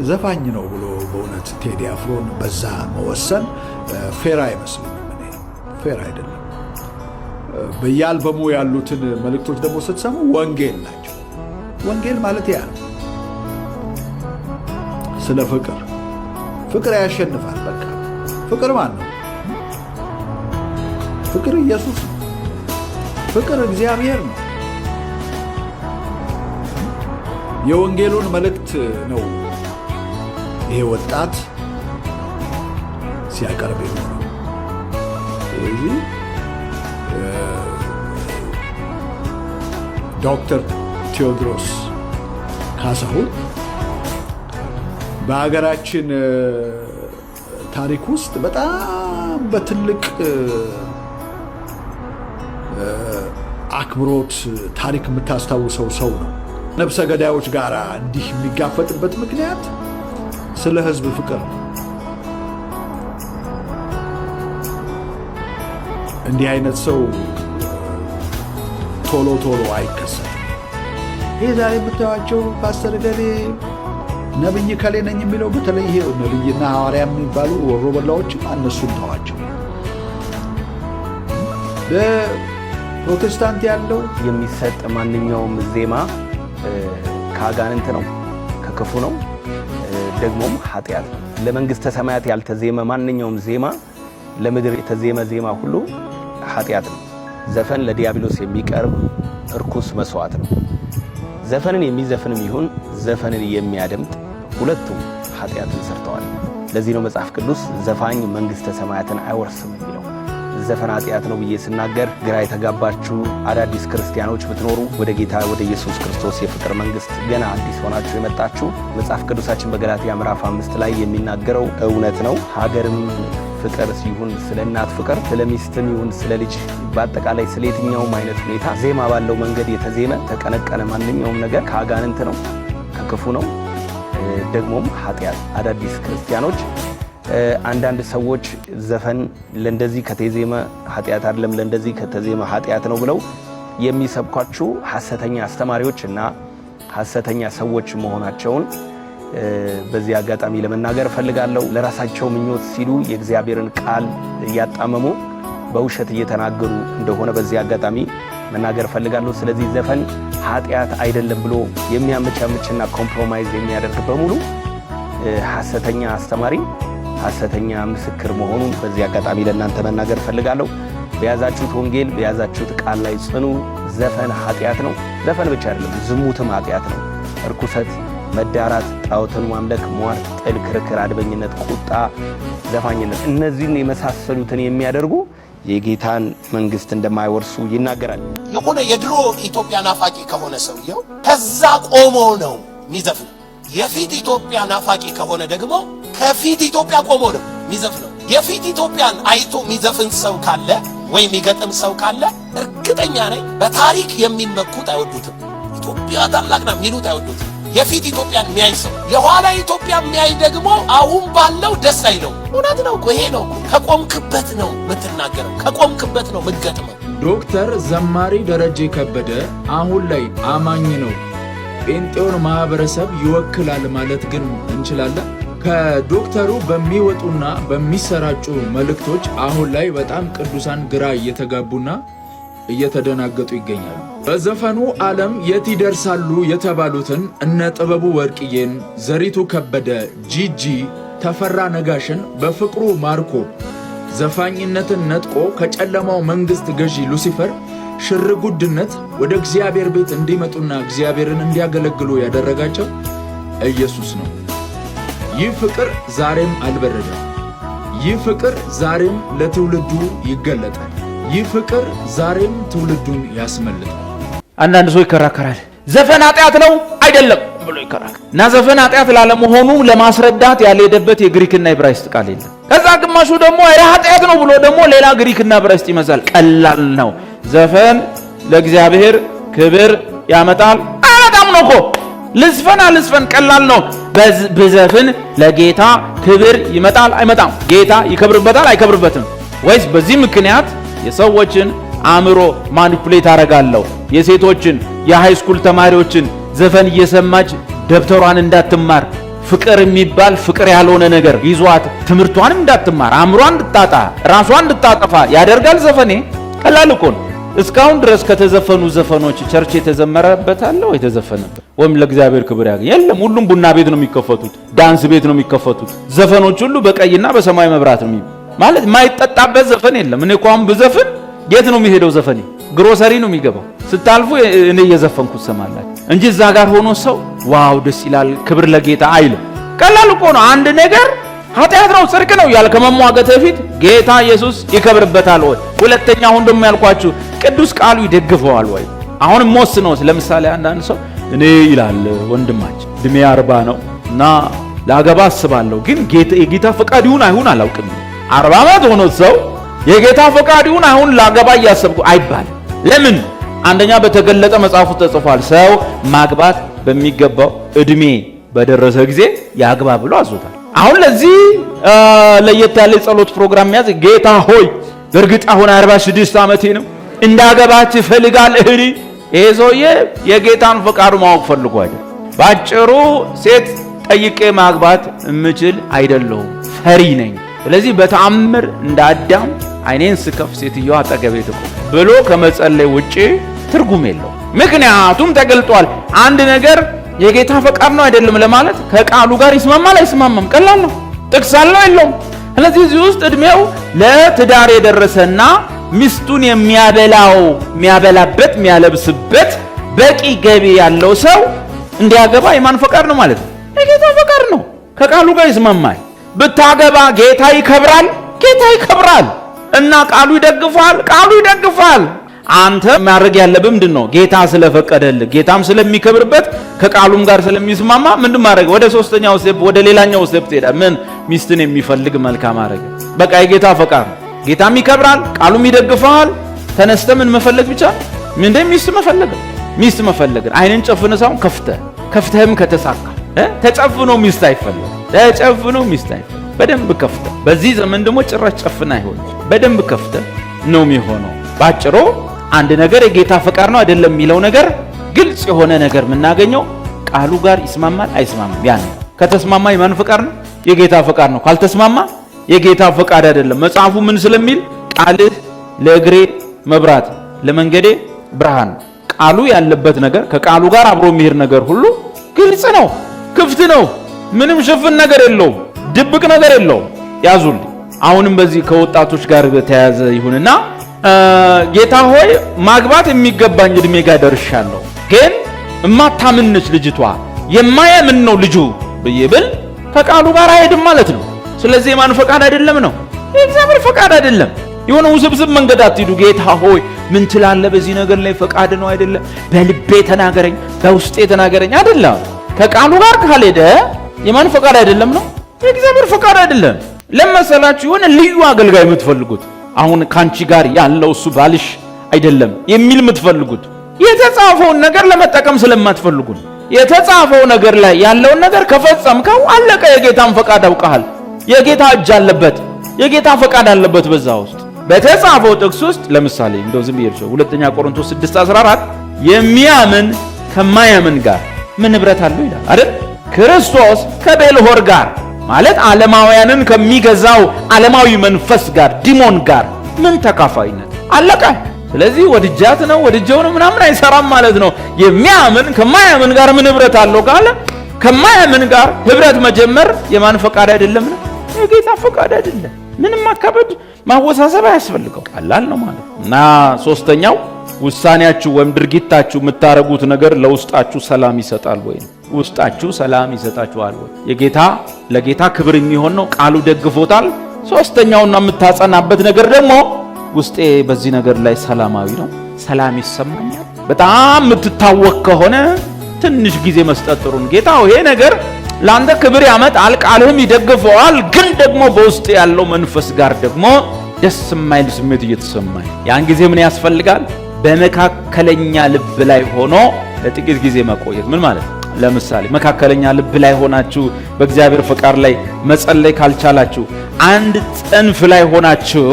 ዘፋኝ ነው ብሎ በእውነት ቴዲ አፍሮን በዛ መወሰን ፌር አይመስልም። እኔ ፌር አይደለም። በየአልበሙ ያሉትን መልእክቶች ደግሞ ስትሰሙ ወንጌል ናቸው። ወንጌል ማለት ያ ነው። ስለ ፍቅር ያሸንፋል። በቃ ፍቅር ማን ነው? ፍቅር ኢየሱስ ነው። ፍቅር እግዚአብሔር ነው። የወንጌሉን መልእክት ነው ይሄ ወጣት ሲያቀርብ ነው። ስለዚህ ዶክተር ቴዎድሮስ ካሳሁን በአገራችን ታሪክ ውስጥ በጣም በትልቅ አክብሮት ታሪክ የምታስታውሰው ሰው ነው። ነፍሰ ገዳዮች ጋር እንዲህ የሚጋፈጥበት ምክንያት ስለ ሕዝብ ፍቅር ነው። እንዲህ አይነት ሰው ቶሎ አይከሰትም። ይሄ ዛሬ የምታዩዋቸው ፓስተር ገሌ ነብይ ከሌ ነኝ የሚለው በተለይ ይሄ ነብይና ሐዋርያ የሚባሉ ወሮበላዎች እነሱን ተዋቸው። በፕሮቴስታንት ያለው የሚሰጥ ማንኛውም ዜማ ከአጋንንት ነው፣ ከክፉ ነው፣ ደግሞም ኃጢአት ነው። ለመንግሥተ ሰማያት ያልተዜመ ማንኛውም ዜማ ለምድር የተዜመ ዜማ ሁሉ ኃጢአት ነው። ዘፈን ለዲያብሎስ የሚቀርብ እርኩስ መስዋዕት ነው። ዘፈንን የሚዘፍንም ይሁን ዘፈንን የሚያደምጥ ሁለቱም ኃጢአትን ሰርተዋል። ለዚህ ነው መጽሐፍ ቅዱስ ዘፋኝ መንግሥተ ሰማያትን አይወርስም የሚለው። ዘፈን ኃጢአት ነው ብዬ ስናገር ግራ የተጋባችሁ አዳዲስ ክርስቲያኖች ብትኖሩ ወደ ጌታ ወደ ኢየሱስ ክርስቶስ የፍቅር መንግሥት ገና አዲስ ሆናችሁ የመጣችሁ መጽሐፍ ቅዱሳችን በገላትያ ምዕራፍ 5 ላይ የሚናገረው እውነት ነው። ሀገርም ፍቅር ሲሆን ስለ እናት ፍቅር፣ ስለ ሚስትም ይሁን ስለ ልጅ፣ በአጠቃላይ ስለ የትኛውም አይነት ሁኔታ ዜማ ባለው መንገድ የተዜመ ተቀነቀነ ማንኛውም ነገር ከአጋንንት ነው፣ ከክፉ ነው፣ ደግሞም ኃጢአት። አዳዲስ ክርስቲያኖች አንዳንድ ሰዎች ዘፈን ለእንደዚህ ከተዜመ ኃጢአት አይደለም፣ ለእንደዚህ ከተዜመ ኃጢአት ነው ብለው የሚሰብኳችሁ ሐሰተኛ አስተማሪዎች እና ሐሰተኛ ሰዎች መሆናቸውን በዚህ አጋጣሚ ለመናገር ፈልጋለሁ። ለራሳቸው ምኞት ሲሉ የእግዚአብሔርን ቃል እያጣመሙ በውሸት እየተናገሩ እንደሆነ በዚህ አጋጣሚ መናገር ፈልጋለሁ። ስለዚህ ዘፈን ኃጢአት አይደለም ብሎ የሚያመቻምችና ኮምፕሮማይዝ የሚያደርግ በሙሉ ሐሰተኛ አስተማሪ፣ ሐሰተኛ ምስክር መሆኑን በዚህ አጋጣሚ ለእናንተ መናገር ፈልጋለሁ። በያዛችሁት ወንጌል በያዛችሁት ቃል ላይ ጽኑ። ዘፈን ኃጢአት ነው። ዘፈን ብቻ አይደለም፣ ዝሙትም ኃጢአት ነው። እርኩሰት፣ መዳራት፣ ጣዖትን ማምለክ፣ ሟርት፣ ጥል፣ ክርክር፣ አድበኝነት፣ ቁጣ፣ ዘፋኝነት፣ እነዚህን የመሳሰሉትን የሚያደርጉ የጌታን መንግሥት እንደማይወርሱ ይናገራል። የሆነ የድሮ ኢትዮጵያ ናፋቂ ከሆነ ሰውየው ከዛ ቆሞ ነው የሚዘፍነው። የፊት ኢትዮጵያ ናፋቂ ከሆነ ደግሞ ከፊት ኢትዮጵያ ቆሞ ነው የሚዘፍነው። የፊት ኢትዮጵያን አይቶ የሚዘፍን ሰው ካለ ወይ የሚገጥም ሰው ካለ እርግጠኛ ነኝ በታሪክ የሚመኩት አይወዱትም። ኢትዮጵያ ታላቅ ነው የሚሉት አይወዱትም። የፊት ኢትዮጵያን የሚያይ ሰው የኋላ ኢትዮጵያ የሚያይ ደግሞ አሁን ባለው ደስ አይለው። እውነት ነው እኮ ይሄ ነው እኮ። ከቆምክበት ነው የምትናገረው፣ ከቆምክበት ነው የምትገጥመው። ዶክተር ዘማሪ ደረጀ ከበደ አሁን ላይ አማኝ ነው፣ ጴንጤውን ማህበረሰብ ይወክላል ማለት ግን እንችላለን? ከዶክተሩ በሚወጡና በሚሰራጩ መልእክቶች አሁን ላይ በጣም ቅዱሳን ግራ እየተጋቡና እየተደናገጡ ይገኛሉ። በዘፈኑ ዓለም የት ይደርሳሉ የተባሉትን እነ ጥበቡ ወርቅዬን፣ ዘሪቱ ከበደ፣ ጂጂ፣ ተፈራ ነጋሽን በፍቅሩ ማርኮ ዘፋኝነትን ነጥቆ ከጨለማው መንግሥት ገዢ ሉሲፈር ሽርጉድነት ወደ እግዚአብሔር ቤት እንዲመጡና እግዚአብሔርን እንዲያገለግሉ ያደረጋቸው ኢየሱስ ነው። ይህ ፍቅር ዛሬም አልበረደም። ይህ ፍቅር ዛሬም ለትውልዱ ይገለጣል። ይህ ፍቅር ዛሬም ትውልዱን ያስመልጣል። አንዳንድ ሰው ይከራከራል። ዘፈን ኃጢአት ነው አይደለም ብሎ ይከራከራል። እና ዘፈን ኃጢአት ላለመሆኑ ለማስረዳት ያልሄደበት የግሪክና ዕብራይስጥ ቃል የለም። ከዛ ግማሹ ደግሞ ኃጢአት ነው ብሎ ደግሞ ሌላ ግሪክና ዕብራይስጥ ይመዛል። ቀላል ነው። ዘፈን ለእግዚአብሔር ክብር ያመጣል አያመጣም ነው እኮ። ልዝፈን ቀላል ነው። በዘፍን ለጌታ ክብር ይመጣል አይመጣም? ጌታ ይከብርበታል አይከብርበትም? ወይስ በዚህ ምክንያት የሰዎችን አእምሮ ማኒፑሌት አደርጋለሁ? የሴቶችን የሃይስኩል ተማሪዎችን ዘፈን እየሰማች ደብተሯን እንዳትማር ፍቅር የሚባል ፍቅር ያልሆነ ነገር ይዟት ትምህርቷንም እንዳትማር አእምሯን እንድታጣ ራሷን እንድታጠፋ ያደርጋል። ዘፈኔ ቀላል እኮ ነው። እስካሁን ድረስ ከተዘፈኑ ዘፈኖች ቸርች የተዘመረበት አለ ወይ የተዘፈነበት ወይም ለእግዚአብሔር ክብር ያገኝ የለም። ሁሉም ቡና ቤት ነው የሚከፈቱት፣ ዳንስ ቤት ነው የሚከፈቱት። ዘፈኖች ሁሉ በቀይና በሰማያዊ መብራት ነው ማለት የማይጠጣበት ዘፈን የለም። እኔ እንኳን ብዘፍን የት ነው የሚሄደው? ዘፈኔ ግሮሰሪ ነው የሚገባው። ስታልፉ እኔ እየዘፈንኩ ሰማላችሁ እንጂ እዛ ጋር ሆኖ ሰው ዋው ደስ ይላል ክብር ለጌታ አይልም። ቀላል እኮ ነው። አንድ ነገር ኃጢአት ነው ጽድቅ ነው ያል ከመሟገት በፊት ጌታ ኢየሱስ ይከብርበታል ወይ? ሁለተኛ አሁን ደግሞ ያልኳችሁ ቅዱስ ቃሉ ይደግፈዋል ወይ? አሁንም ወስነው ለምሳሌ አንዳንድ ሰው እኔ ይላል ወንድማችን እድሜ 40 ነው እና ላገባ አስባለሁ ግን የጌታ ፈቃድ ይሁን አይሁን አላውቅም። 40 ዓመት ሆኖ ሰው የጌታ ፈቃድ ይሁን አይሁን ላገባ እያሰብኩ አይባል። ለምን? አንደኛ በተገለጠ መጽሐፉ ተጽፏል። ሰው ማግባት በሚገባው እድሜ በደረሰ ጊዜ ያግባ ብሎ አዞታል። አሁን ለዚህ ለየት ያለ ጸሎት ፕሮግራም ያዝ። ጌታ ሆይ በእርግጥ አሁን 46 ዓመቴ ነው እንዳገባች ይፈልጋል እህሪ። ይሄ ሰውዬ የጌታን ፈቃዱ ማወቅ ፈልጎ አይደል። ባጭሩ ሴት ጠይቄ ማግባት እምችል አይደለሁም፣ ፈሪ ነኝ። ስለዚህ በተአምር እንደ አዳም አይኔን ስከፍ ሴትዮዋ አጠገቤ ትቆም ብሎ ከመጸለይ ውጪ ትርጉም የለው። ምክንያቱም ተገልጧል። አንድ ነገር የጌታ ፈቃድ ነው አይደለም ለማለት ከቃሉ ጋር ይስማማል አይስማማም? ቀላል ነው። ጥቅስ አለው የለውም? ስለዚህ እዚህ ውስጥ እድሜው ለትዳር የደረሰና ሚስቱን የሚያበላበት የሚያለብስበት በቂ ገቢ ያለው ሰው እንዲያገባ የማን ፈቃድ ነው ማለት ነው? የጌታ ፈቃድ ነው። ከቃሉ ጋር ይስማማል። ብታገባ ጌታ ይከብራል፣ ጌታ ይከብራል እና ቃሉ ይደግፋል፣ ቃሉ ይደግፋል። አንተ ማድረግ ያለብህ ምንድን ነው? ጌታ ስለፈቀደልህ ጌታም ስለሚከብርበት ከቃሉም ጋር ስለሚስማማ ምንድን ማድረግ? ወደ ሶስተኛው ስቴፕ ወደ ሌላኛው ስቴፕ ትሄዳለህ። ምን? ሚስትን የሚፈልግ መልካም ማድረግ። በቃ የጌታ ፈቃድ ነው። ጌታም ይከብራል፣ ቃሉም ይደግፋል። ተነስተህ ምን መፈለግ ብቻ? ምንድን ሚስት መፈለግ። ሚስት መፈለግ አይንን ጨፍነህ ሳይሆን ከፍተህም ከተሳካ ተጨፍኖ ሚስት አይፈለግ። ተጨፍኖ ሚስት አይፈለግ። በደንብ ከፍተህ። በዚህ ዘመን ደግሞ ጭራሽ ጨፍና አይሆን። በደንብ ከፍተህ ነው የሚሆነው። ባጭሩ አንድ ነገር የጌታ ፈቃድ ነው አይደለም የሚለው ነገር ግልጽ የሆነ ነገር የምናገኘው ቃሉ ጋር ይስማማል አይስማማም። ያን ከተስማማ የማን ፈቃድ ነው? የጌታ ፈቃድ ነው። ካልተስማማ የጌታ ፈቃድ አይደለም። መጽሐፉ ምን ስለሚል ቃልህ ለእግሬ መብራት ለመንገዴ ብርሃን። ቃሉ ያለበት ነገር ከቃሉ ጋር አብሮ የሚሄድ ነገር ሁሉ ግልጽ ነው፣ ክፍት ነው። ምንም ሽፍን ነገር የለውም፣ ድብቅ ነገር የለውም። ያዙልኝ። አሁንም በዚህ ከወጣቶች ጋር በተያያዘ ይሁንና ጌታ ሆይ ማግባት የሚገባኝ እድሜ ጋር ደርሻለሁ፣ ግን እማታምንች ልጅቷ የማያምን ነው ልጁ ብዬ ብል ከቃሉ ጋር አይሄድም ማለት ነው። ስለዚህ የማን ፈቃድ አይደለም ነው? የእግዚአብሔር ፈቃድ አይደለም። የሆነ ውስብስብ መንገድ አትሂዱ። ጌታ ሆይ ምን ትላለህ በዚህ ነገር ላይ? ፈቃድ ነው አይደለም? በልቤ ተናገረኝ፣ በውስጤ ተናገረኝ አይደለም። ከቃሉ ጋር ካልሄደ የማን ፈቃድ አይደለም ነው? የእግዚአብሔር ፈቃድ አይደለም። ለመሰላችሁ የሆነ ልዩ አገልጋይ የምትፈልጉት አሁን ካንቺ ጋር ያለው እሱ ባልሽ አይደለም የሚል የምትፈልጉት የተጻፈውን ነገር ለመጠቀም ስለማትፈልጉ ነው። የተጻፈው ነገር ላይ ያለውን ነገር ከፈጸምከው አለቀ። የጌታን ፈቃድ አውቀሃል። የጌታ እጅ አለበት፣ የጌታ ፈቃድ አለበት በዛ ውስጥ። በተጻፈው ጥቅስ ውስጥ ለምሳሌ እንደው ዝም ይርቸው 2 ቆሮንቶስ 6:14 የሚያምን ከማያምን ጋር ምን ንብረት አለው ይላል አይደል? ክርስቶስ ከቤልሆር ጋር ማለት ዓለማውያንን ከሚገዛው ዓለማዊ መንፈስ ጋር ዲሞን ጋር ምን ተካፋይነት አለቀ። ስለዚህ ወድጃት ነው ወድጀው ነው ምናምን አይሰራም ማለት ነው። የሚያምን ከማያምን ጋር ምን ህብረት አለው ካለ ከማያምን ጋር ህብረት መጀመር የማን ፈቃድ አይደለም ነው? የጌታ ፈቃድ አይደለም። ምንም ማካበድ ማወሳሰብ አያስፈልገው፣ ቀላል ነው ማለት ነው። እና ሶስተኛው ውሳኔያችሁ ወይም ድርጊታችሁ የምታረጉት ነገር ለውስጣችሁ ሰላም ይሰጣል ወይ? ውስጣችሁ ሰላም ይሰጣችኋል ወይ? ለጌታ ክብር የሚሆን ነው። ቃሉ ደግፎታል። ሶስተኛውና የምታጸናበት ነገር ደግሞ ውስጤ በዚህ ነገር ላይ ሰላማዊ ነው፣ ሰላም ይሰማኛል። በጣም የምትታወቅ ከሆነ ትንሽ ጊዜ መስጠት ጥሩ ነው። ጌታ ይሄ ነገር ለአንተ ክብር ያመጣል፣ ቃልህም ይደግፈዋል፣ ግን ደግሞ በውስጥ ያለው መንፈስ ጋር ደግሞ ደስ የማይል ስሜት እየተሰማኝ ያን ጊዜ ምን ያስፈልጋል? በመካከለኛ ልብ ላይ ሆኖ ለጥቂት ጊዜ መቆየት። ምን ማለት ነው? ለምሳሌ መካከለኛ ልብ ላይ ሆናችሁ በእግዚአብሔር ፈቃድ ላይ መጸለይ ካልቻላችሁ፣ አንድ ጽንፍ ላይ ሆናችሁ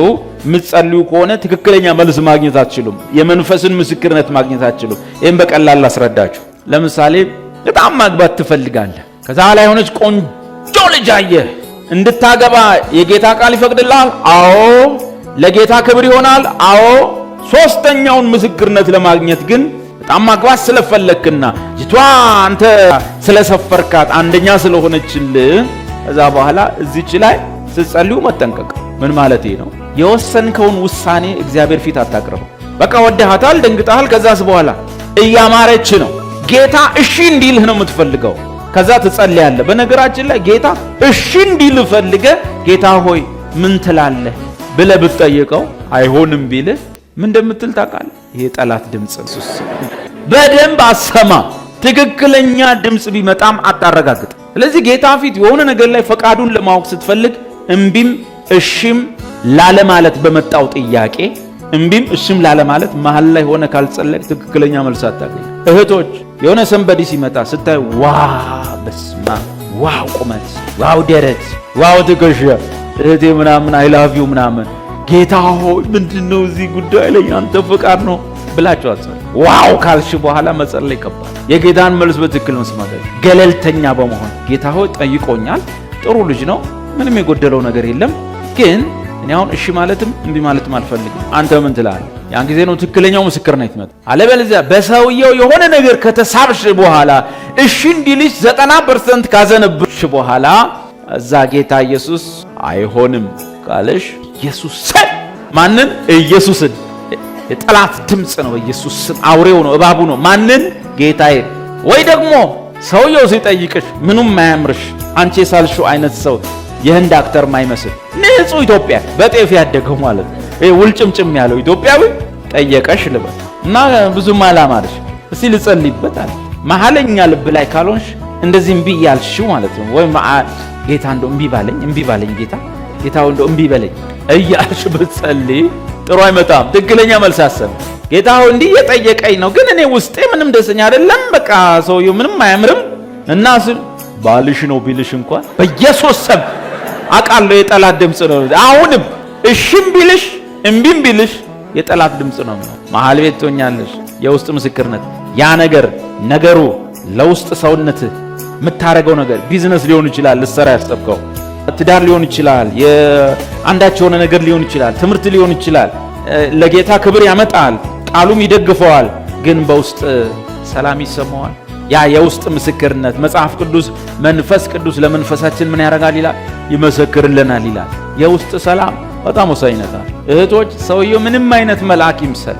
የምትጸልዩ ከሆነ ትክክለኛ መልስ ማግኘት አትችሉም። የመንፈስን ምስክርነት ማግኘት አትችሉም። ይህም በቀላል ላስረዳችሁ። ለምሳሌ በጣም ማግባት ትፈልጋለህ፣ ከዛ ላይ የሆነች ቆንጆ ልጅ አየህ፣ እንድታገባ የጌታ ቃል ይፈቅድልሃል? አዎ። ለጌታ ክብር ይሆናል? አዎ። ሶስተኛውን ምስክርነት ለማግኘት ግን በጣም ማግባት ስለፈለክና ልጅቷ አንተ ስለሰፈርካት አንደኛ ስለሆነችልህ ከዛ በኋላ እዚች ላይ ስትጸልዩ መጠንቀቅ። ምን ማለት ነው? የወሰንከውን ውሳኔ እግዚአብሔር ፊት አታቅርበው። በቃ ወደሃታል፣ ደንግጠሃል። ከዛስ በኋላ እያማረች ነው። ጌታ እሺ እንዲልህ ነው የምትፈልገው። ከዛ ትጸልያለህ። በነገራችን ላይ ጌታ እሺ እንዲልህ ፈልገህ ጌታ ሆይ ምን ትላለህ ብለህ ብትጠይቀው አይሆንም ቢልህ ምን እንደምትል ታውቃለህ? ይሄ ጠላት ድምጽ ነው። በደንብ አሰማ። ትክክለኛ ድምጽ ቢመጣም አታረጋግጥ። ስለዚህ ጌታ ፊት የሆነ ነገር ላይ ፈቃዱን ለማወቅ ስትፈልግ እምቢም እሺም ላለማለት በመጣው ጥያቄ እምቢም እሺም ላለማለት መሃል ላይ ሆነ ካልጸለቅ ትክክለኛ መልስ አታገኝ። እህቶች የሆነ ሰንበዲ ሲመጣ ስታይ ዋው በስማ ዋው ቁመት ዋው ደረት ዋው ትከሻ እህቴ ምናምን አይ ላቭ ዩ ምናምን ጌታ ሆይ ምንድነው እዚህ ጉዳይ ላይ ያንተ ፈቃድ ነው ብላችሁ አጸል ዋው ካልሽ በኋላ መጸለይ ይቀባል። የጌታን መልስ በትክክል መስማት ገለልተኛ በመሆን ጌታ ሆይ ጠይቆኛል፣ ጥሩ ልጅ ነው፣ ምንም የጎደለው ነገር የለም፣ ግን እኔ አሁን እሺ ማለትም እምቢ ማለትም አልፈልግም፣ አንተ ምን ትላለህ? ያን ጊዜ ነው ትክክለኛው ምስክርነት ይመጣ። አለበለዚያ በሰውየው የሆነ ነገር ከተሳብሽ በኋላ እሺ እንዲልሽ 90% ካዘነብሽ በኋላ እዛ ጌታ ኢየሱስ አይሆንም ካለሽ ኢየሱስ ማንን? ኢየሱስን። የጠላት ድምጽ ነው። ኢየሱስ አውሬው ነው፣ እባቡ ነው። ማንን? ጌታዬ። ወይ ደግሞ ሰውየው ሲጠይቅሽ ምኑም ማያምርሽ አንቺ የሳልሽው አይነት ሰው የህንድ አክተር ማይመስል ንጹህ ኢትዮጵያ በጤፍ ያደገው ማለት ነው። ይሄ ውልጭምጭም ያለው ኢትዮጵያዊ ጠየቀሽ ልበል እና ብዙም አላማርሽ፣ እስቲ ልጸልይበት አለ። መሐለኛ ልብ ላይ ካልሆንሽ እንደዚህ እምቢ ያልሽው ማለት ነው። ወይ ጌታ እንደው እምቢ ባለኝ ጌታው እንደው እምቢ በለኝ እያልሽ ብትጸልይ ጥሩ አይመጣም። ትክክለኛ መልስ አሰብ። ጌታ ሆይ እንዲህ እየጠየቀኝ ነው፣ ግን እኔ ውስጤ ምንም ደስተኛ አይደለም፣ በቃ ሰውየው ምንም አያምርም እና ባልሽ ነው ቢልሽ እንኳን በኢየሱስ ስም አውቃለሁ የጠላት ድምጽ ነው። አሁንም እሺም ቢልሽ እምቢም ቢልሽ የጠላት ድምጽ ነው። መሃል ቤት ትሆኛለሽ። የውስጥ ምስክርነት ያ ነገሩ ለውስጥ ሰውነት የምታረገው ነገር ቢዝነስ ሊሆን ይችላል፣ ልትሰራ ያሰብከው ትዳር ሊሆን ይችላል፣ የአንዳች የሆነ ነገር ሊሆን ይችላል፣ ትምህርት ሊሆን ይችላል። ለጌታ ክብር ያመጣል፣ ቃሉም ይደግፈዋል፣ ግን በውስጥ ሰላም ይሰማዋል። ያ የውስጥ ምስክርነት መጽሐፍ ቅዱስ መንፈስ ቅዱስ ለመንፈሳችን ምን ያደርጋል ይላል? ይመሰክርልናል ይላል። የውስጥ ሰላም በጣም ወሳኝነታል። እህቶች ሰውየው ምንም አይነት መልአክ ይምሰል፣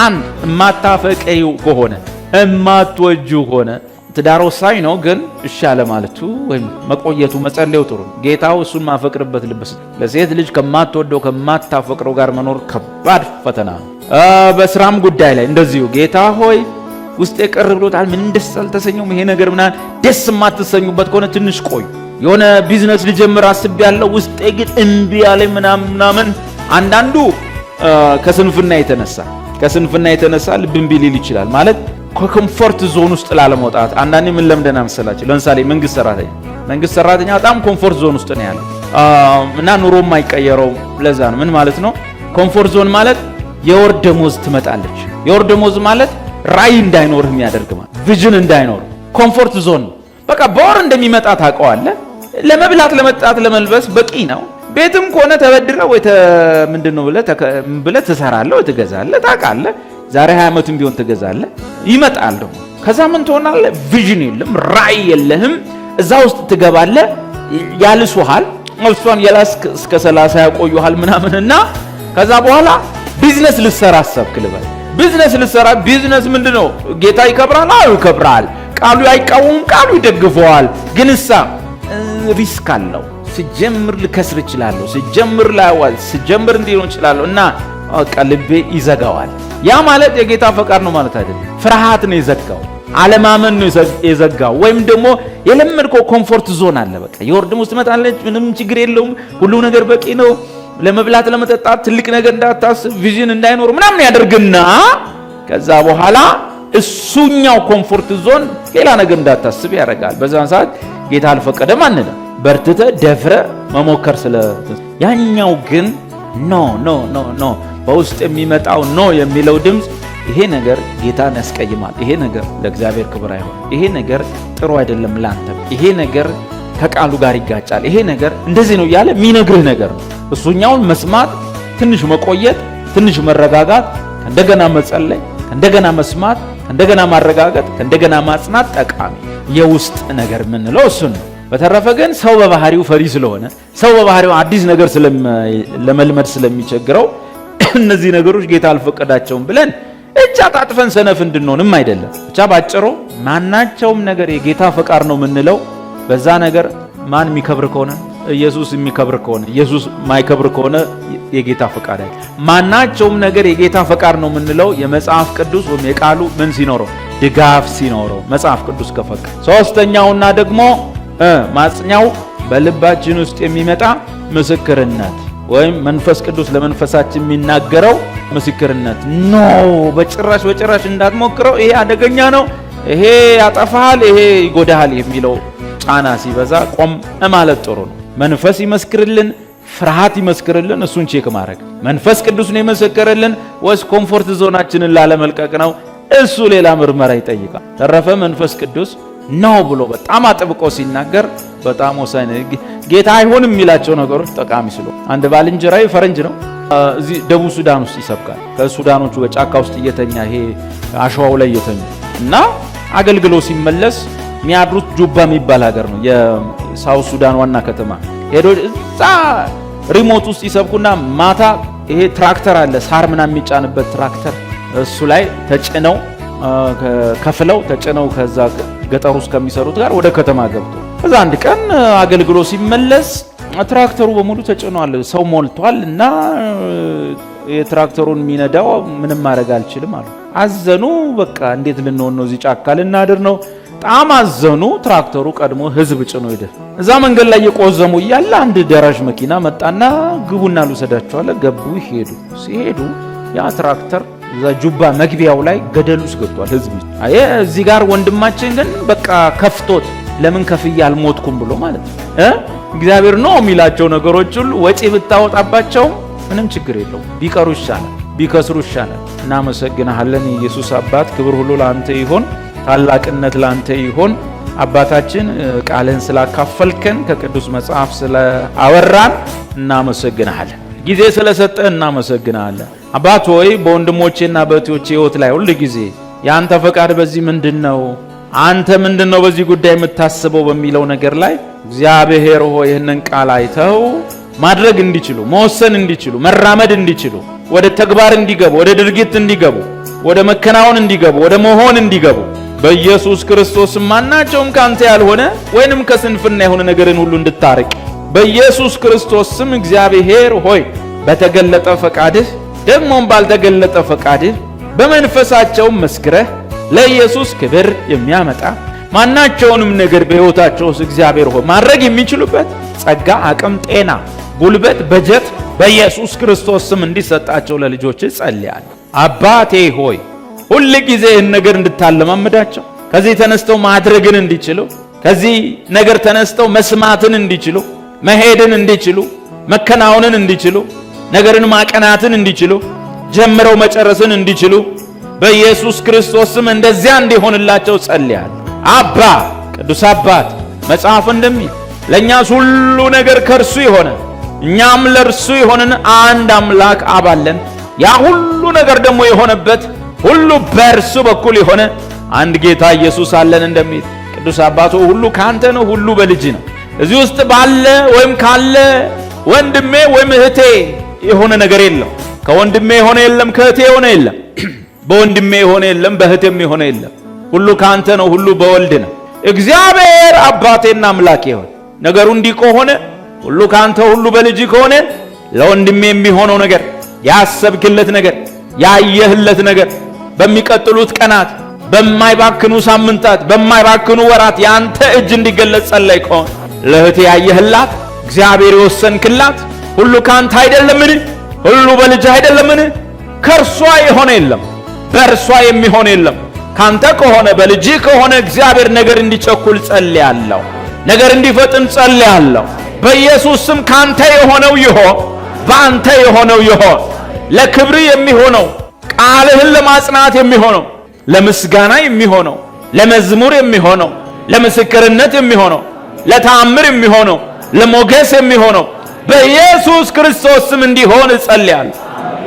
አንድ እማታፈቀው ከሆነ እማትወጂው ከሆነ ትዳር ወሳኝ ነው፣ ግን እሺ አለ ማለቱ ወይም መቆየቱ መጸለዩ ጥሩ ነው። ጌታው እሱን ማፈቅርበት ልብስ። ለሴት ልጅ ከማትወደው ከማታፈቅረው ጋር መኖር ከባድ ፈተና ነው። በስራም ጉዳይ ላይ እንደዚሁ ጌታ ሆይ ውስጤ ቅር ብሎታል፣ ምን ደስ አልተሰኘውም፣ ይሄ ነገር ምናምን ደስ የማትሰኙበት ከሆነ ትንሽ ቆዩ። የሆነ ቢዝነስ ልጀምር አስቤያለሁ፣ ውስጤ ግን እምቢ ያለኝ ምናምን። አንዳንዱ ከስንፍና የተነሳ ልብ እምቢ ሊል ይችላል ማለት ከኮምፎርት ዞን ውስጥ ላለመውጣት። አንዳንዴ ምን ለምደና መሰላችሁ? ለምሳሌ መንግስት ሰራተኛ በጣም ኮምፎርት ዞን ውስጥ ነው ያለው እና ኑሮ የማይቀየረው ለዛ ነው። ምን ማለት ነው? ኮምፎርት ዞን ማለት የወር ደሞዝ ትመጣለች። የወር ደሞዝ ማለት ራዕይ እንዳይኖርህ የሚያደርግ ማለት ቪዥን እንዳይኖር ኮምፎርት ዞን ነው። በቃ በወር እንደሚመጣ ታውቀዋለህ። ለመብላት ለመጣት ለመልበስ በቂ ነው። ቤትም ከሆነ ተበድረህ ወይ ምንድነው ብለህ ትሰራለህ ወይ ትገዛለህ። ታውቃለህ ዛሬ 20 ዓመትም ቢሆን ትገዛለህ። ይመጣል ደግሞ ከዛ ምን ትሆናለህ? ቪዥን የለም፣ ራዕይ የለህም። እዛ ውስጥ ትገባለህ፣ ያልሱሃል፣ እሷን የላስክ እስከ 30 ያቆዩሃል ምናምንና ከዛ በኋላ ቢዝነስ ልትሰራ አሰብክ ልበል። ቢዝነስ ምንድነው? ጌታ ይከብራል። አዎ ይከብራል። ቃሉ አይቃወምም፣ ቃሉ ይደግፈዋል። ግን ሪስክ አለው። ሲጀምር ልከስር እችላለሁ፣ ሲጀምር ላይዋል፣ ሲጀምር እንዲሆን እችላለሁ እና ልቤ ይዘጋዋል። ያ ማለት የጌታ ፈቃድ ነው ማለት አይደለም። ፍርሃት ነው የዘጋው፣ አለማመን ነው የዘጋው። ወይም ደግሞ የለመድከው ኮምፎርት ዞን አለ። በቃ የወር ደመወዝ ትመጣለች፣ ምንም ችግር የለውም፣ ሁሉ ነገር በቂ ነው፣ ለመብላት ለመጠጣት ትልቅ ነገር እንዳታስብ፣ ቪዥን እንዳይኖር ምናምን ያደርግና ከዛ በኋላ እሱኛው ኮምፎርት ዞን ሌላ ነገር እንዳታስብ ያደርጋል። በዛን ሰዓት ጌታ አልፈቀደም አንልም፣ በርትተ ደፍረ መሞከር ያኛው ግን ኖ በውስጥ የሚመጣው ኖ የሚለው ድምፅ ይሄ ነገር ጌታን ያስቀይማል፣ ይሄ ነገር ለእግዚአብሔር ክብር አይሆንም፣ ይሄ ነገር ጥሩ አይደለም ላንተም፣ ይሄ ነገር ከቃሉ ጋር ይጋጫል፣ ይሄ ነገር እንደዚህ ነው እያለ የሚነግርህ ነገር ነው። እሱኛውን መስማት፣ ትንሽ መቆየት፣ ትንሽ መረጋጋት፣ እንደገና መጸለይ፣ እንደገና መስማት፣ እንደገና ማረጋጋት፣ እንደገና ማጽናት ጠቃሚ የውስጥ ነገር የምንለው እሱን ነው። በተረፈ ግን ሰው በባህሪው ፈሪ ስለሆነ ሰው በባህሪው አዲስ ነገር ለመልመድ ስለሚቸግረው እነዚህ ነገሮች ጌታ አልፈቀዳቸውም ብለን እጅ አጣጥፈን ሰነፍ እንድንሆንም አይደለም። ብቻ ባጭሩ ማናቸውም ነገር የጌታ ፈቃድ ነው የምንለው በዛ ነገር ማን የሚከብር ከሆነ ኢየሱስ የሚከብር ከሆነ፣ ኢየሱስ ማይከብር ከሆነ የጌታ ፈቃድ አይደለም። ማናቸውም ነገር የጌታ ፈቃድ ነው የምንለው የመጽሐፍ ቅዱስ ወይም የቃሉ ምን ሲኖረው ድጋፍ ሲኖረው መጽሐፍ ቅዱስ ከፈቀደ። ሶስተኛውና ደግሞ ማጽኛው በልባችን ውስጥ የሚመጣ ምስክርነት ወይም መንፈስ ቅዱስ ለመንፈሳችን የሚናገረው ምስክርነት ነው። በጭራሽ እንዳትሞክረው፣ ይሄ አደገኛ ነው፣ ይሄ ያጠፋሃል፣ ይሄ ይጎዳሃል የሚለው ጫና ሲበዛ ቆም ማለት ጥሩ ነው። መንፈስ ይመስክርልን፣ ፍርሃት ይመስክርልን፣ እሱን ቼክ ማድረግ መንፈስ ቅዱስ ነው የመሰከረልን ወይስ ኮምፎርት ዞናችንን ላለመልቀቅ ነው? እሱ ሌላ ምርመራ ይጠይቃል። ተረፈ መንፈስ ቅዱስ ነው ብሎ በጣም አጥብቆ ሲናገር በጣም ወሳኝ ነው። ጌታ አይሆንም የሚላቸው ነገሮች ጠቃሚ ስለሆነ አንድ ባልንጀራዬ ፈረንጅ ነው፣ እዚህ ደቡብ ሱዳን ውስጥ ይሰብካል። ከሱዳኖቹ በጫካ ውስጥ እየተኛ ይሄ አሸዋው ላይ እየተኛ እና አገልግሎ ሲመለስ የሚያድሩት ጁባ የሚባል ሀገር ነው፣ የሳውት ሱዳን ዋና ከተማ። ሄዶ እዛ ሪሞት ውስጥ ይሰብኩና ማታ ይሄ ትራክተር አለ፣ ሳር ምናምን የሚጫንበት ትራክተር፣ እሱ ላይ ተጭነው ከፍለው ተጭነው ከዛ ገጠር ውስጥ ከሚሰሩት ጋር ወደ ከተማ ገብቶ ከዛ አንድ ቀን አገልግሎ ሲመለስ ትራክተሩ በሙሉ ተጭኗል፣ ሰው ሞልቷል እና የትራክተሩን የሚነዳው ምንም ማድረግ አልችልም አሉ። አዘኑ። በቃ እንዴት ልንሆን ነው? እዚህ ጫካ ልናድር ነው? በጣም አዘኑ። ትራክተሩ ቀድሞ ህዝብ ጭኖ ሄደ። እዛ መንገድ ላይ የቆዘሙ እያለ አንድ ደራሽ መኪና መጣና ግቡና ልውሰዳቸው አለ። ገቡ። ሲሄዱ ያ ትራክተር እዛ ጁባ መግቢያው ላይ ገደል ውስጥ ገብቷል። ህዝብ እዚህ ጋር ወንድማችን ግን በቃ ከፍቶት ለምን ከፍዬ አልሞትኩም ብሎ ማለት ነው። እግዚአብሔር ነው የሚላቸው ነገሮች ሁሉ ወጪ ብታወጣባቸው ምንም ችግር የለው፣ ቢቀሩ ይሻላል፣ ቢከስሩ ይሻላል። እናመሰግናለን ኢየሱስ አባት፣ ክብር ሁሉ ለአንተ ይሆን፣ ታላቅነት ለአንተ ይሆን። አባታችን ቃልን ስላካፈልከን ከቅዱስ መጽሐፍ ስለአወራን እናመሰግናለን። ጊዜ ስለሰጠን እናመሰግናለን። አባት ሆይ በወንድሞቼና በእህቶቼ ህይወት ላይ ሁሉ ጊዜ ያንተ ፈቃድ በዚህ ምንድነው፣ አንተ ምንድነው በዚህ ጉዳይ የምታስበው በሚለው ነገር ላይ እግዚአብሔር ሆይ ይህንን ቃል አይተው ማድረግ እንዲችሉ፣ መወሰን እንዲችሉ፣ መራመድ እንዲችሉ፣ ወደ ተግባር እንዲገቡ፣ ወደ ድርጊት እንዲገቡ፣ ወደ መከናወን እንዲገቡ፣ ወደ መሆን እንዲገቡ በኢየሱስ ክርስቶስ ማናቸውም ካንተ ያልሆነ ወይንም ከስንፍና የሆነ ነገርን ሁሉ እንድታርቅ በኢየሱስ ክርስቶስ ስም እግዚአብሔር ሆይ በተገለጠ ፈቃድህ ደግሞም ባልተገለጠ ፈቃድህ በመንፈሳቸው መስክረህ ለኢየሱስ ክብር የሚያመጣ ማናቸውንም ነገር በሕይወታቸው ውስጥ እግዚአብሔር ሆይ ማድረግ የሚችሉበት ጸጋ፣ አቅም፣ ጤና፣ ጉልበት፣ በጀት በኢየሱስ ክርስቶስ ስም እንዲሰጣቸው ለልጆች ጸልያለሁ። አባቴ ሆይ ሁል ጊዜ ይህን ነገር እንድታለማምዳቸው፣ ከዚህ ተነስተው ማድረግን እንዲችሉ፣ ከዚህ ነገር ተነስተው መስማትን እንዲችሉ፣ መሄድን እንዲችሉ፣ መከናወንን እንዲችሉ፣ ነገርን ማቀናትን እንዲችሉ፣ ጀምረው መጨረስን እንዲችሉ በኢየሱስ ክርስቶስ ስም እንደዚያ እንዲሆንላቸው ጸልያለሁ። አባ ቅዱስ አባት መጽሐፍ እንደሚል ለእኛስ ሁሉ ነገር ከእርሱ የሆነ እኛም ለእርሱ የሆንን አንድ አምላክ አብ አለን። ያ ሁሉ ነገር ደግሞ የሆነበት ሁሉ በእርሱ በኩል የሆነ አንድ ጌታ ኢየሱስ አለን እንደሚል ቅዱስ አባቶ ሁሉ ካንተ ነው፣ ሁሉ በልጅ ነው። እዚህ ውስጥ ባለ ወይም ካለ ወንድሜ ወይም እህቴ የሆነ ነገር የለም። ከወንድሜ የሆነ የለም፣ ከእህቴ የሆነ የለም፣ በወንድሜ የሆነ የለም፣ በእህቴም የሆነ የለም። ሁሉ ካንተ ነው፣ ሁሉ በወልድ ነው። እግዚአብሔር አባቴና አምላኬ ሆይ ነገሩ እንዲህ ከሆነ ሁሉ ካንተ ሁሉ በልጅ ከሆነ ለወንድሜ የሚሆነው ነገር፣ ያሰብክለት ነገር፣ ያየህለት ነገር በሚቀጥሉት ቀናት፣ በማይባክኑ ሳምንታት፣ በማይባክኑ ወራት ያንተ እጅ እንዲገለጽ ጸለይ ከሆነ ለእህቴ ያየህላት እግዚአብሔር የወሰንክላት ሁሉ ካንተ አይደለምን? ሁሉ በልጅ አይደለምን? ከእርሷ የሆነ የለም፣ በእርሷ የሚሆን የለም። ካንተ ከሆነ በልጅ ከሆነ እግዚአብሔር ነገር እንዲቸኩል ጸልያለሁ፣ ነገር እንዲፈጥን ጸልያለሁ። በኢየሱስ ስም ካንተ የሆነው ይሆን፣ በአንተ የሆነው ይሆን፣ ለክብር የሚሆነው ቃልህን ለማጽናት የሚሆነው፣ ለምስጋና የሚሆነው፣ ለመዝሙር የሚሆነው፣ ለምስክርነት የሚሆነው፣ ለተአምር የሚሆነው፣ ለሞገስ የሚሆነው በኢየሱስ ክርስቶስ ስም እንዲሆን እጸልያለሁ።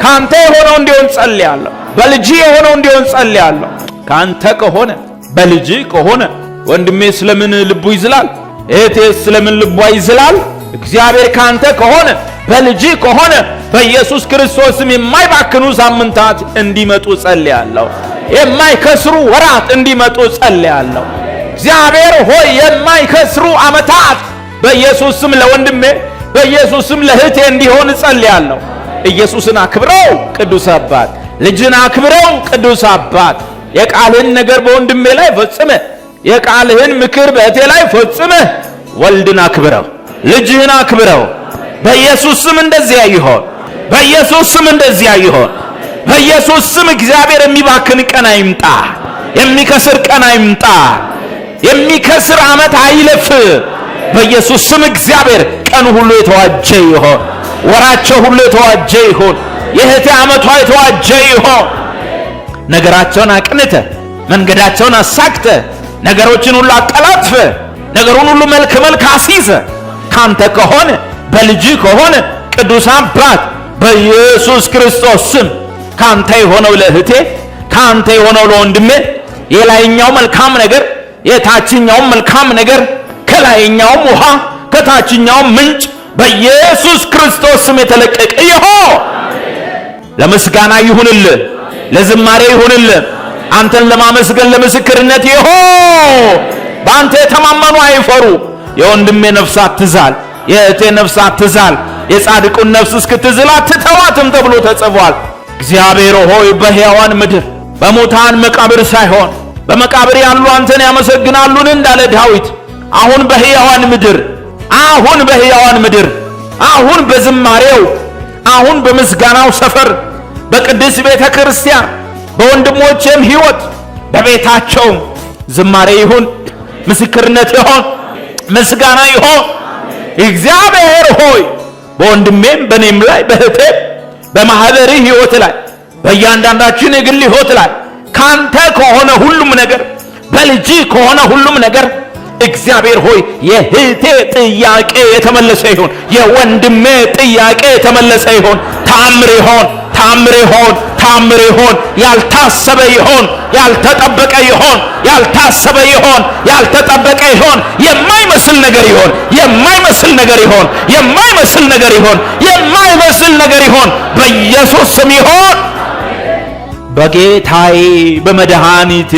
ካንተ የሆነው እንዲሆን ጸልያለሁ። በልጅ የሆነው እንዲሆን ጸልያለሁ። ካንተ ከሆነ በልጅ ከሆነ ወንድሜ ስለምን ልቡ ይዝላል? እህቴ ስለምን ልቧ ይዝላል? እግዚአብሔር ካንተ ከሆነ በልጅ ከሆነ በኢየሱስ ክርስቶስም የማይባክኑ ሳምንታት እንዲመጡ ጸልያለሁ። የማይከስሩ ወራት እንዲመጡ ጸልያለሁ። እግዚአብሔር ሆይ የማይከስሩ ዓመታት በኢየሱስም ለወንድሜ በኢየሱስም ለእህቴ እንዲሆን ጸልያለሁ። ኢየሱስን አክብረው ቅዱስ አባት፣ ልጅን አክብረው ቅዱስ አባት። የቃልህን ነገር በወንድሜ ላይ ፈጽመ፣ የቃልህን ምክር በእህቴ ላይ ፈጽመ። ወልድን አክብረው፣ ልጅህን አክብረው። በኢየሱስ ስም እንደዚያ ይሆን። በኢየሱስ ስም እንደዚያ ይሆን። በኢየሱስ ስም እግዚአብሔር የሚባክን ቀን አይምጣ፣ የሚከስር ቀን አይምጣ፣ የሚከስር ዓመት አይለፍ። በኢየሱስ ስም እግዚአብሔር ቀኑ ሁሉ የተዋጀ ይሆን። ወራቸው ሁሉ የተዋጀ ይሆን። የእህቴ ዓመቷ የተዋጀ ይሆን። ነገራቸውን አቅንተ፣ መንገዳቸውን አሳክተ፣ ነገሮችን ሁሉ አቀላጥፈ፣ ነገሩን ሁሉ መልክ አስይዘ። ካንተ ከሆነ በልጅ ከሆነ ቅዱስ አባት በኢየሱስ ክርስቶስ ስም ካንተ የሆነው ለእህቴ፣ ካንተ የሆነው ለወንድሜ የላይኛው መልካም ነገር፣ የታችኛው መልካም ነገር፣ ከላይኛውም ውሃ ከታችኛውም ምንጭ በኢየሱስ ክርስቶስ ስም የተለቀቀ ይሁን። ለምስጋና ይሁንልህ፣ ለዝማሬ ይሁንልህ፣ አንተን ለማመስገን ለምስክርነት ይሁን። በአንተ የተማመኑ አይፈሩ። የወንድሜ ነፍስ አትዛል፣ የእህቴ ነፍስ አትዛል፣ የጻድቁን ነፍስ እስክትዝል አትተዋትም ተብሎ ተጽፏል። እግዚአብሔር ሆይ በሕያዋን ምድር በሙታን መቃብር ሳይሆን በመቃብር ያሉ አንተን ያመሰግናሉን እንዳለ ዳዊት አሁን በሕያዋን ምድር አሁን በሕያዋን ምድር አሁን በዝማሬው አሁን በምስጋናው ሰፈር በቅድስት ቤተ ክርስቲያን በወንድሞቼም ሕይወት በቤታቸው ዝማሬ ይሁን፣ ምስክርነት ይሁን፣ ምስጋና ይሁን። እግዚአብሔር ሆይ በወንድሜም በኔም ላይ በእህቴም በማህበሪ ሕይወት ላይ በእያንዳንዳችን የግል ሕይወት ላይ ካንተ ከሆነ ሁሉም ነገር በልጅ ከሆነ ሁሉም ነገር እግዚአብሔር ሆይ የእህቴ ጥያቄ የተመለሰ ይሁን፣ የወንድሜ ጥያቄ የተመለሰ ይሁን። ተአምር ይሁን፣ ተአምር ይሁን፣ ተአምር ይሁን። ያልታሰበ ይሁን፣ ያልተጠበቀ ይሁን፣ ያልታሰበ ይሁን፣ ያልተጠበቀ ይሁን። የማይመስል ነገር ይሁን፣ የማይመስል ነገር ይሁን፣ የማይመስል ነገር ይሁን፣ የማይመስል ነገር ይሁን። በኢየሱስ ስም ይሁን። በጌታዬ በመድኃኒቴ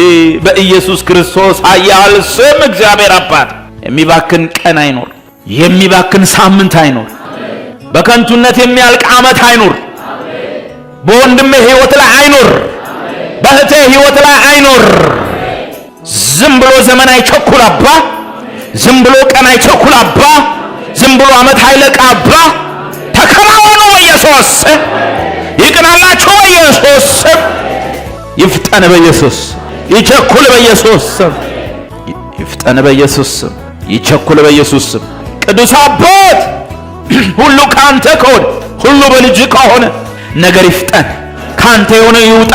በኢየሱስ ክርስቶስ ኃያል ስም እግዚአብሔር አባት የሚባክን ቀን አይኖር፣ የሚባክን ሳምንት አይኖር፣ በከንቱነት የሚያልቅ ዓመት አይኖር፣ በወንድሜ ሕይወት ላይ አይኖር፣ በእህቴ ሕይወት ላይ አይኖር። ዝም ብሎ ዘመን አይቸኩል አባ፣ ዝም ብሎ ቀን አይቸኩል አባ፣ ዝም ብሎ ዓመት አይለቅ አባ። ተከናወኑ በኢየሱስ ስም፣ ይቅናላችሁ በኢየሱስ ስም፣ ይፍጠን በኢየሱስ፣ ይቸኩል በኢየሱስ ስም፣ ይፍጠን በኢየሱስ ስም፣ ይቸኩል በኢየሱስ ስም። ቅዱስ አባት ሁሉ ካንተ ከሆነ ሁሉ በልጅ ከሆነ ነገር ይፍጠን። ካንተ የሆነ ይውጣ፣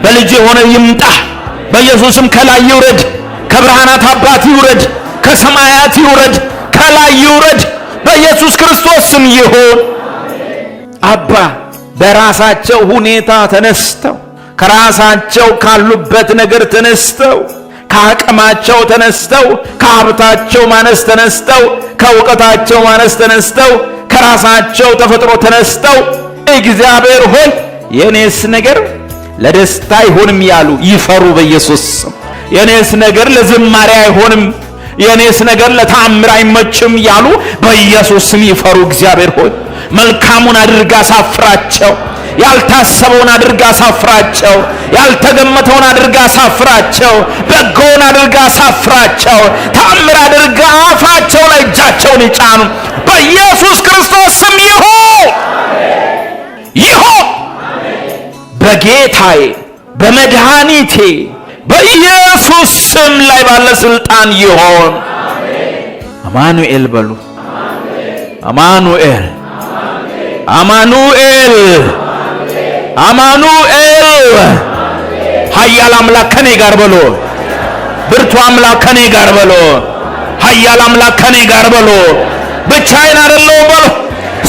በልጅ የሆነ ይምጣ። በኢየሱስም ከላይ ይውረድ፣ ከብርሃናት አባት ይውረድ፣ ከሰማያት ይውረድ፣ ከላይ ይውረድ። በኢየሱስ ክርስቶስ ስም ይሁን። አባ በራሳቸው ሁኔታ ተነስተው ከራሳቸው ካሉበት ነገር ተነስተው ከአቅማቸው ተነስተው ከሀብታቸው ማነስ ተነስተው ከእውቀታቸው ማነስ ተነስተው ከራሳቸው ተፈጥሮ ተነስተው እግዚአብሔር ሆይ የኔስ ነገር ለደስታ አይሆንም ያሉ ይፈሩ በኢየሱስ ስም። የኔስ ነገር ለዝማሬ አይሆንም፣ የኔስ ነገር ለተአምር አይመችም ያሉ በኢየሱስ ስም ይፈሩ። እግዚአብሔር ሆይ መልካሙን አድርጋ አሳፍራቸው፣ ያልታሰበውን አድርጋ አሳፍራቸው፣ ያልተገመተውን አድርጋ አሳፍራቸው፣ በጎውን አድርጋ አሳፍራቸው። ተአምር አድርጋ አፋቸው ላይ እጃቸውን ይጫኑ በኢየሱስ ክርስቶስ ስም ይሁን ይሁን። በጌታዬ በመድኃኒቴ በኢየሱስ ስም ላይ ባለ ስልጣን ይሁን። አማኑኤል በሉ። አማኑኤል አማኑኤል አማኑኤል ኃያል አምላክ ከኔ ጋር በሎ። ብርቱ አምላክ ከኔ ጋር በሎ። ኃያል አምላክ ከኔ ጋር በሎ። ብቻዬን አይደለሁም በሎ።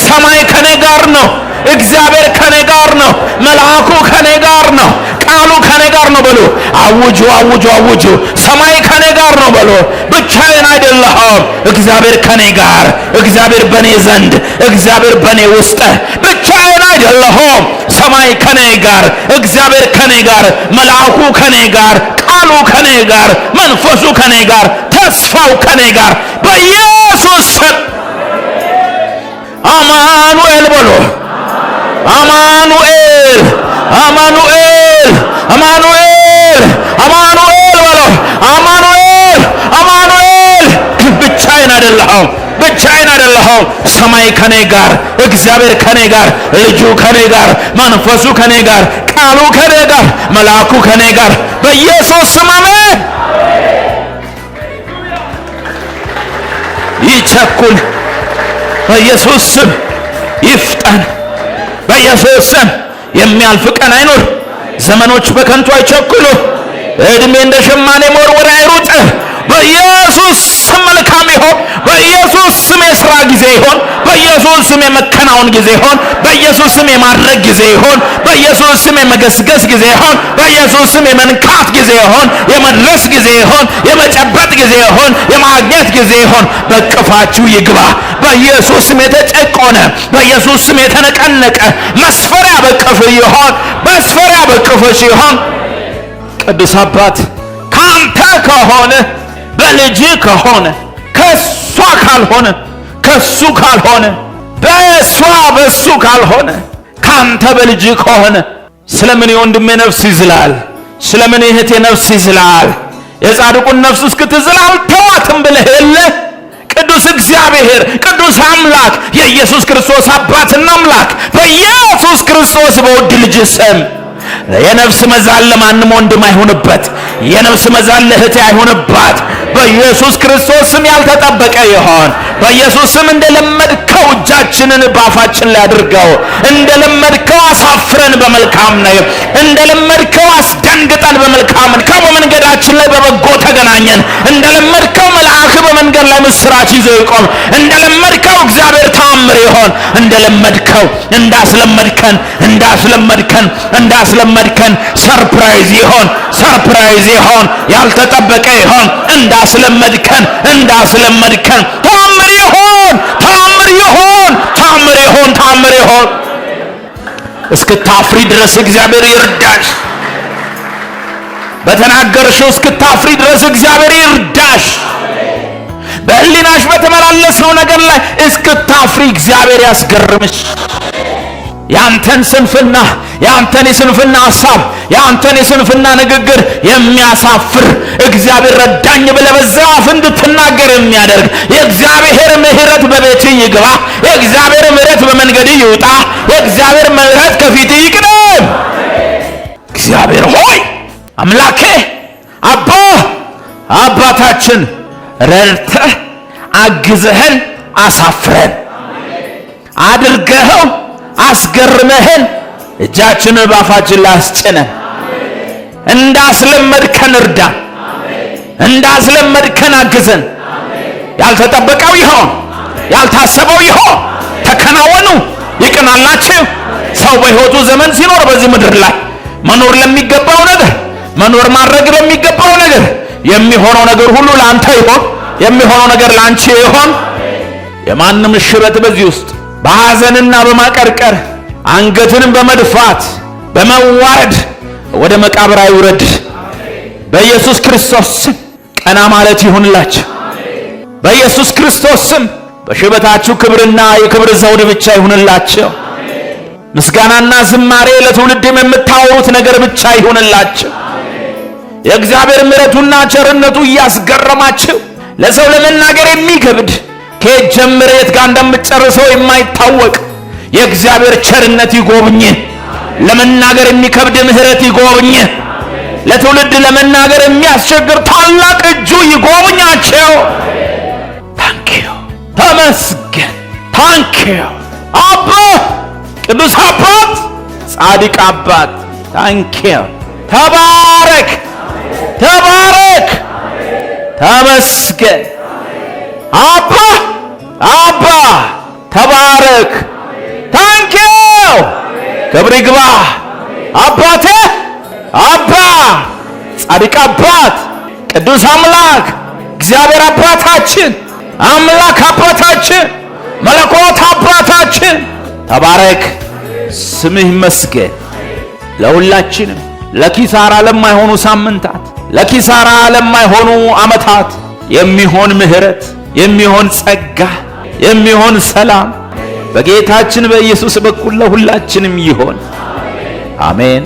ሰማይ ከኔ ጋር ነው። እግዚአብሔር ከኔ ጋር ነው። መልአኩ ከኔ ጋር ነው። ቃሉ ከኔ ጋር ነው በሎ። አውጁ አውጁ አውጁ። ሰማይ ከኔ ጋር ነው በሎ። ብቻዬን አይደለሁም። እግዚአብሔር ከኔ ጋር፣ እግዚአብሔር በኔ ዘንድ፣ እግዚአብሔር በኔ ውስጥ። ብቻዬን አይደለሁም። ሰማይ ከኔ ጋር፣ እግዚአብሔር ከኔ ጋር፣ መልአኩ ከኔ ጋር፣ ቃሉ ከኔ ጋር፣ መንፈሱ ከኔ ጋር፣ ተስፋው ከኔ ጋር በኢየሱስ ስም አማኑኤል በሎ። አማኑኤል አማኑኤል አማኑኤል አማኑኤል በሎ። አማኑኤል አማኑኤል። ብቻዬን አይደለሁም። ብቻዬን አይደለሁም። ሰማይ ከኔ ጋር፣ እግዚአብሔር ከኔ ጋር፣ ልጁ ከኔ ጋር፣ መንፈሱ ከኔ ጋር፣ ቃሉ ከኔ ጋር፣ መልአኩ ከኔ ጋር በኢየሱስ ስም አሜን። ይቸኩል በኢየሱስ ስም ይፍጠን። በኢየሱስ ስም የሚያልፍ ቀን አይኖር። ዘመኖች በከንቱ አይቸኩሉ። እድሜ እንደ ሸማኔ መወርወር አይሩጥ። በኢየሱስ ስም መልካም ይሆን። በኢየሱስ ስም የሥራ ጊዜ ይሆን። በኢየሱስ ስም የመከናወን ጊዜ ይሆን። በኢየሱስ ስም የማድረግ ጊዜ ይሆን። በኢየሱስ ስም የመገስገስ ጊዜ ይሆን። በኢየሱስ ስም የመንካት ጊዜ ይሆን። የመድረስ ጊዜ ይሆን። የመጨበጥ ጊዜ ይሆን። የማግኘት ጊዜ ይሆን። በቅፋችሁ ይግባ። በኢየሱስ ስም የተጨቆነ፣ በኢየሱስ ስም የተነቀነቀ መስፈሪያ በቅፍ ይሆን። መስፈሪያ በቅፍሽ ይሆን። ቅዱስ አባት ካንተ ከሆነ በልጅ ከሆነ ከሷ ካልሆነ ከሱ ካልሆነ በሷ በሱ ካልሆነ ካንተ በልጅ ከሆነ ስለምን የወንድሜ ነፍስ ይዝላል? ስለምን የእህቴ ነፍስ ይዝላል? የጻድቁን ነፍስ እስክትዝል አልተዋትም ብለህ የለ? ቅዱስ እግዚአብሔር ቅዱስ አምላክ የኢየሱስ ክርስቶስ አባትና አምላክ በኢየሱስ ክርስቶስ በውድ ልጅ ስም የነፍስ መዛል ለማንም ወንድም አይሆንበት። የነፍስ መዛል ለእህቴ አይሆንባት። በኢየሱስ ክርስቶስ ስም ያልተጠበቀ ይሆን። በኢየሱስ ስም እንደለመድከው እጃችንን ባፋችን ላይ አድርገው። እንደለመድከው አሳፍረን በመልካም ነው። እንደለመድከው አስደንግጠን በመልካም ነው። በመንገዳችን ላይ በበጎ ተገናኘን። እንደለመድከው መልአክ በመንገድ ላይ ምስራች ይዞ ይቆም። እንደለመድከው እግዚአብሔር ተአምር ይሆን። እንደለመድከው እንዳስለመድከን ሰርፕራይዝ ይሆን። ሰርፕራይዝ ይሆን። ያልተጠበቀ ይሆን። እንዳስለመድከን ተአምር ይሆን። ተአምር ይሆን። ተአምር ይሆን። ተአምር ይሆን። እስክታፍሪ ድረስ እግዚአብሔር ይርዳሽ። በተናገርሽው እስክታፍሪ ድረስ እግዚአብሔር ይርዳሽ። በህሊናሽ በተመላለሰው ነገር ላይ እስክታፍሪ እግዚአብሔር ያስገርምሽ። ያንተን ስንፍና፣ ያንተን የስንፍና ሐሳብ፣ ያንተን የስንፍና ንግግር የሚያሳፍር እግዚአብሔር ረዳኝ ብለህ በዛ አፍ እንድትናገር የሚያደርግ የእግዚአብሔር ምሕረት በቤት ይግባ። የእግዚአብሔር ምሕረት በመንገድ ይውጣ። የእግዚአብሔር ምሕረት ከፊት ይቅደም። እግዚአብሔር ሆይ አምላኬ አባታችን ረድተህ አግዘህን አሳፍረን አድርገኸው አስገርመህን እጃችንን ባፋችን ላይ አስጭነን። እንዳስለመድከን እርዳን። እንዳስለመድከን አግዘን። ያልተጠበቀው ይሆን፣ ያልታሰበው ይሆን። ተከናወኑ። ይቅናላችሁ። ሰው በሕይወቱ ዘመን ሲኖር በዚህ ምድር ላይ መኖር ለሚገባው ነገር፣ መኖር ማድረግ ለሚገባው ነገር የሚሆነው ነገር ሁሉ ለአንተ ይሆን። የሚሆነው ነገር ለአንቺ ይሆን። የማንም ሽበት በዚህ ውስጥ በሐዘንና በማቀርቀር አንገትንም በመድፋት በመዋረድ ወደ መቃብር አይውረድ። በኢየሱስ ክርስቶስ ስም ቀና ማለት ይሁንላችሁ። በኢየሱስ ክርስቶስ ስም በሽበታችሁ ክብርና የክብር ዘውድ ብቻ ይሁንላችሁ። ምስጋናና ዝማሬ ለትውልድም የምታወሩት ነገር ብቻ ይሁንላችሁ። የእግዚአብሔር ምሕረቱና ቸርነቱ እያስገረማችሁ ለሰው ለመናገር የሚከብድ ከየት ጀምረ የት ጋር እንደምትጨርሰው የማይታወቅ የእግዚአብሔር ቸርነት ይጎብኝ። ለመናገር የሚከብድ ምሕረት ይጎብኝ። ለትውልድ ለመናገር የሚያስቸግር ታላቅ እጁ ይጎብኛቸው። ታንኪዩ ተመስገን። ታንኪዩ አባ ቅዱስ አባት ጻድቅ አባት ታንኪዩ። ተባረክ ተባረክ ተመስገን። አባ አባ ተባረክ ታንኪዩ። ክብር ይግባ አባቴ አባ ጻድቅ አባት ቅዱስ አምላክ እግዚአብሔር አባታችን አምላክ አባታችን መለኮት አባታችን ተባረክ። ስምህ ይመስገን። ለሁላችንም ለኪሳራ ለማይሆኑ ሳምንታት ለኪሳራ ለማይሆኑ ዓመታት የሚሆን ምሕረት የሚሆን ጸጋ የሚሆን ሰላም በጌታችን በኢየሱስ በኩል ለሁላችንም ይሆን። አሜን።